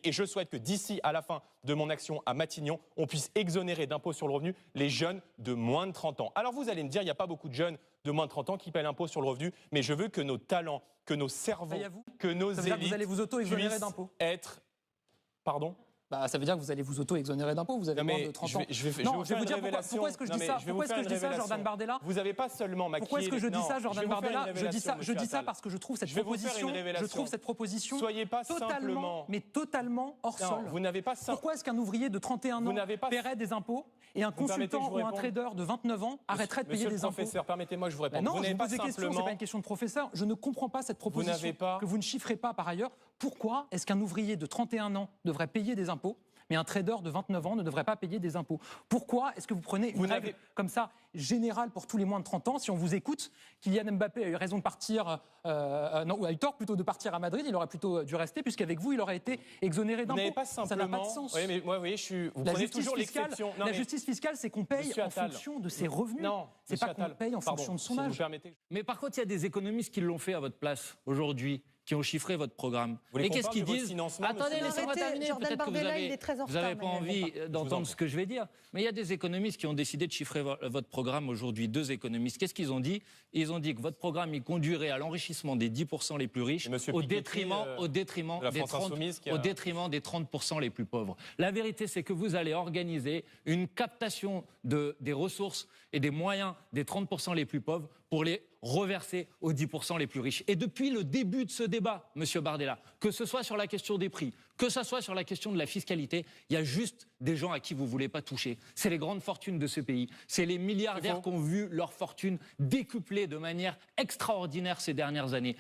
Et je souhaite que d'ici à la fin de mon action à Matignon, on puisse exonérer d'impôt sur le revenu les jeunes de moins de 30 ans. Alors vous allez me dire, il n'y a pas beaucoup de jeunes de moins de 30 ans qui paient l'impôt sur le revenu, mais je veux que nos talents, que nos cerveaux, que nos élites vous allez vous auto-exonérer d'impôt. Être... Pardon ? Ça veut dire que vous allez vous auto-exonérer d'impôts, vous avez moins de 30 ans. Je vais vous dire pourquoi est-ce que je dis ça. Pourquoi est-ce que je dis ça, Jordan Bardella? Vous n'avez pas seulement maquillé... Pourquoi est-ce que je dis ça, Jordan Bardella? Je dis ça parce que je trouve cette proposition Soyez pas simplement... totalement hors sol. Vous n'avez pas... Pourquoi est-ce qu'un ouvrier de 31 ans paierait des impôts et un consultant ou un trader de 29 ans arrêterait de payer des impôts? Monsieur le professeur, permettez-moi que je vous réponde. Non, je vous pose des questions, c'est pas une question de professeur. Je ne comprends pas cette proposition que vous ne chiffrez pas par ailleurs. Pourquoi est-ce qu'un ouvrier de 31 ans devrait payer des impôts mais un trader de 29 ans ne devrait pas payer des impôts? Pourquoi est-ce que vous prenez une règle comme ça générale pour tous les moins de 30 ans? Si on vous écoute, Kylian Mbappé a eu raison de partir, ou a eu tort plutôt de partir à Madrid, il aurait plutôt dû rester, puisqu'avec vous, il aurait été exonéré d'impôts. Vous n'avez pas simplement... Ça n'a pas de sens. Oui, mais moi, vous prenez toujours l'exception. La justice fiscale, c'est qu'on paye en fonction de ses revenus. Non, c'est pas qu'on paye en fonction de son âge. Mais par contre, il y a des économistes qui l'ont fait à votre place aujourd'hui, qui ont chiffré votre programme. Et qu'est-ce qu'ils disent? Attendez, laissez-moi terminer. Peut-être que vous n'avez pas envie d'entendre ce que je vais dire. Mais il y a des économistes qui ont décidé de chiffrer votre programme aujourd'hui. 2 économistes. Qu'est-ce qu'ils ont dit? Ils ont dit que votre programme il conduirait à l'enrichissement des 10% les plus riches au détriment des 30% les plus pauvres. La vérité, c'est que vous allez organiser une captation des ressources et des moyens des 30% les plus pauvres pour les reverser aux 10% les plus riches. Et depuis le début de ce débat, Monsieur Bardella, que ce soit sur la question des prix, que ce soit sur la question de la fiscalité, il y a juste des gens à qui vous ne voulez pas toucher. C'est les grandes fortunes de ce pays. C'est les milliardaires qui ont vu leur fortune décuplée de manière extraordinaire ces dernières années.